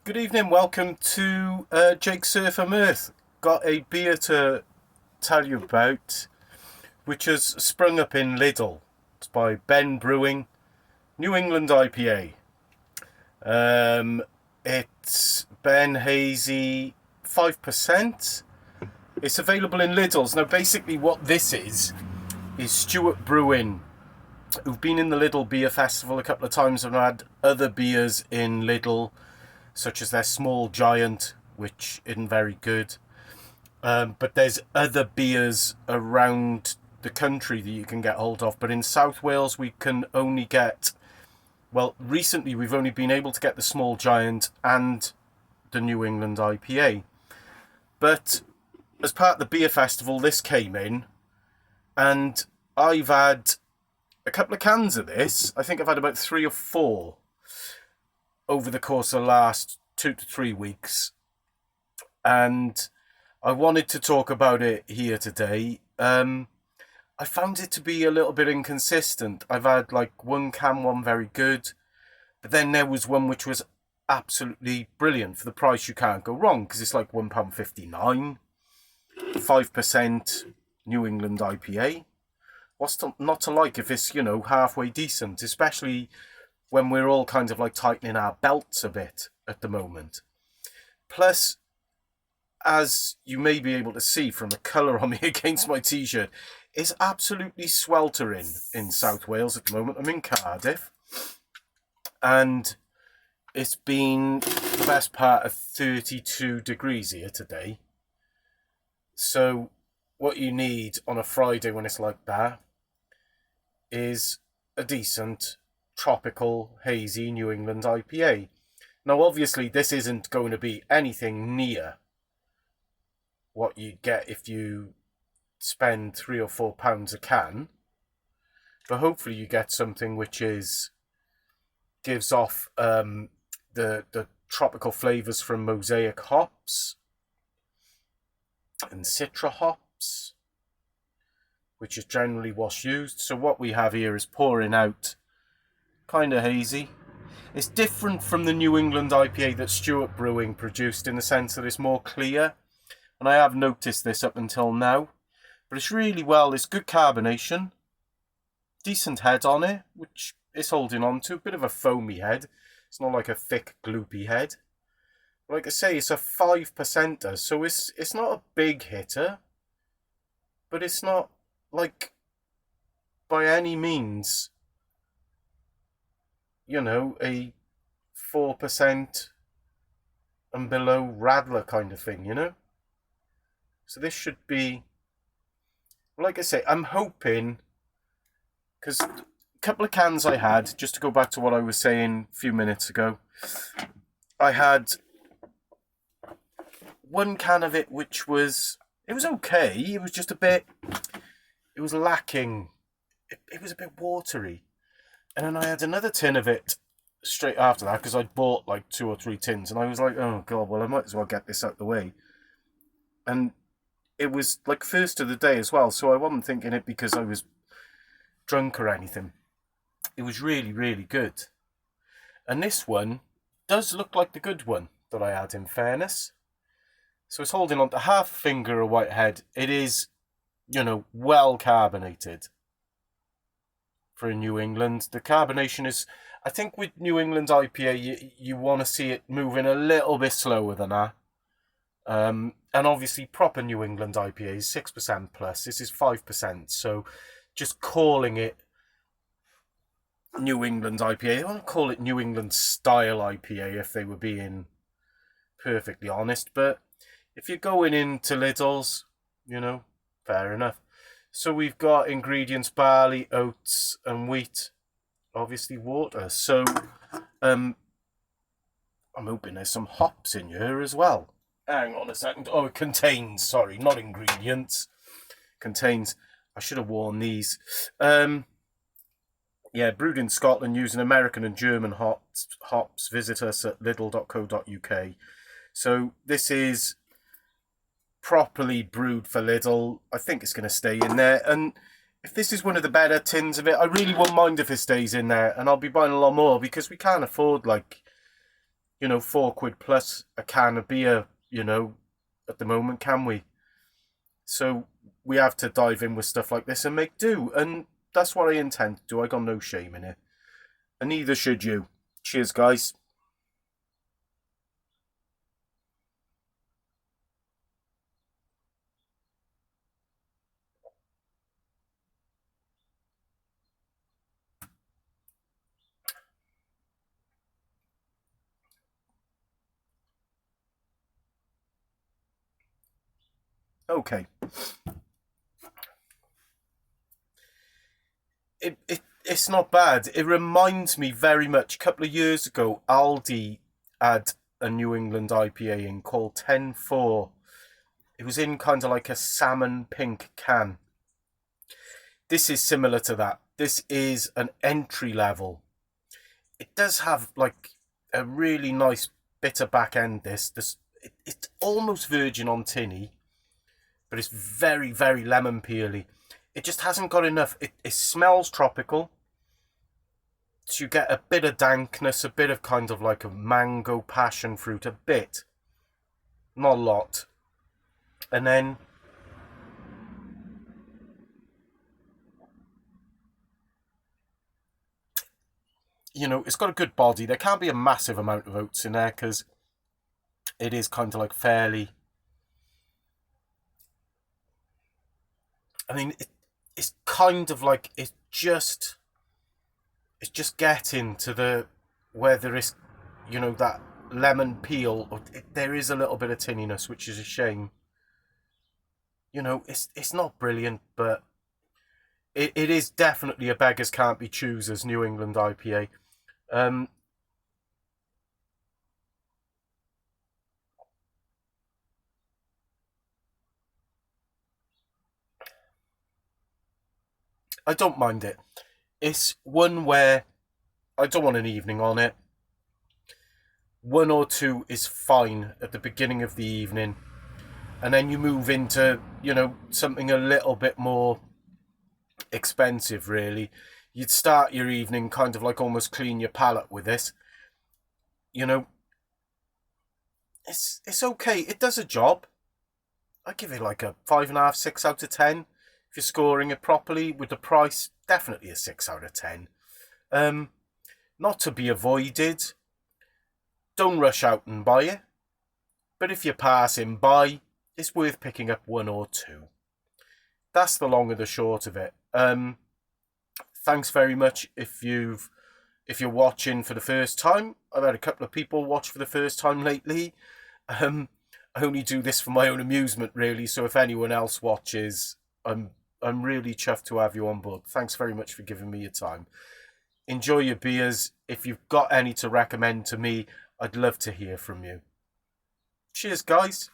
Good evening, welcome to Jake Surfer Mirth. Got a beer to tell you about, which has sprung up in Lidl. It's by Beinn Brewing, New England IPA. It's Beinn Hazy 5%. It's available in Lidl's. Now, basically, what this is Stewart Brewing, who've been in the Lidl Beer Festival a couple of times and had other beers in Lidl, such as their Small Giant, which isn't very good. But there's other beers around the country that you can get hold of. But in South Wales, we can only get... Well, recently we've only been able to get the Small Giant and the New England IPA. But as part of the beer festival, this came in. And I've had a couple of cans of this. I think I've had about 3 or 4 over the course of the last 2 to 3 weeks. And I wanted to talk about it here today. I found it to be a little bit inconsistent. I've had like one very good, but then there was one which was absolutely brilliant. For the price, you can't go wrong, because it's like £1.59, 5% New England IPA. What's not to like if it's, halfway decent, especially when we're all kind of like tightening our belts a bit at the moment. Plus, as you may be able to see from the colour on me against my t-shirt, it's absolutely sweltering in South Wales at the moment. I'm in Cardiff, and it's been the best part of 32 degrees here today. So what you need on a Friday when it's like that is a decent tropical hazy New England IPA. Now obviously this isn't going to be anything near what you get if you spend £3 or £4 a can, but hopefully you get something which gives off the tropical flavours from mosaic hops and citra hops, which is generally what's used. So what we have here is pouring out kind of hazy. It's different from the New England IPA that Stewart Brewing produced in the sense that it's more clear, and I have noticed this up until now. But it's it's good carbonation, decent head on it, which it's holding on to, a bit of a foamy head. It's not like a thick, gloopy head. Like I say, it's a 5%er, so it's not a big hitter, but it's not like by any means, a 4% and below Radler kind of thing, So this should be, like I say, I'm hoping, because a couple of cans I had, just to go back to what I was saying a few minutes ago, I had one can of it which was okay, it was just it was lacking, it was a bit watery. And then I had another tin of it straight after that, because I'd bought like 2 or 3 tins, and I was like, oh god, well I might as well get this out of the way. And it was like first of the day as well, so I wasn't thinking it because I was drunk or anything. It was really, really good. And this one does look like the good one that I had, in fairness. So it's holding on to half a finger of whitehead. It is, well carbonated for a New England. The carbonation is, I think with New England IPA, you want to see it moving a little bit slower than that. And obviously proper New England IPA is 6% plus. This is 5%. So just calling it New England IPA, I want to call it New England style IPA if they were being perfectly honest. But if you're going into Lidl's, fair enough. So we've got ingredients: barley, oats and wheat, obviously water. So I'm hoping there's some hops in here as well. Hang on a second. Oh, it contains, sorry, not ingredients. Contains, I should have worn these. Brewed in Scotland using American and German hops. Visit us at lidl.co.uk. So this is properly brewed for Lidl. I think it's going to stay in there. And if this is one of the better tins of it, I really won't mind if it stays in there. And I'll be buying a lot more, because we can't afford, like, you know, £4 plus a can of beer, you know, at the moment, can we? So we have to dive in with stuff like this and make do. And that's what I intend to do. I got no shame in it. And neither should you. Cheers, guys. Okay. It's not bad. It reminds me very much. A couple of years ago, Aldi had a New England IPA in called 10-4. It was in kind of like a salmon pink can. This is similar to that. This is an entry level. It does have like a really nice bitter back end. It's almost virgin on tinny, but it's very, very lemon peely. It just hasn't got enough. It smells tropical. So you get a bit of dankness, a bit of kind of like a mango passion fruit, a bit, not a lot. And then you know, it's got a good body. There can't be a massive amount of oats in there because it is kind of like fairly. I mean, it's kind of like it's just getting to the where there is, you know, that lemon peel. There is a little bit of tinniness, which is a shame. You know, it's not brilliant, but it is definitely a beggars can't be choosers New England IPA. Um, I don't mind it. It's one where I don't want an evening on it. One or two is fine at the beginning of the evening, and then you move into, you know, something a little bit more expensive, really. You'd start your evening kind of like almost clean your palate with this. You know, it's okay. It does a job. I give it like a 5.5, 6 out of 10. If you're scoring it properly with the price, definitely a 6 out of 10. Um, Not to be avoided. Don't rush out and buy it. But if you're passing by, it's worth picking up one or two. That's the long and the short of it. Thanks very much if you're watching for the first time. I've had a couple of people watch for the first time lately. I only do this for my own amusement, really. So if anyone else watches, I'm really chuffed to have you on board. Thanks very much for giving me your time. Enjoy your beers. If you've got any to recommend to me, I'd love to hear from you. Cheers, guys.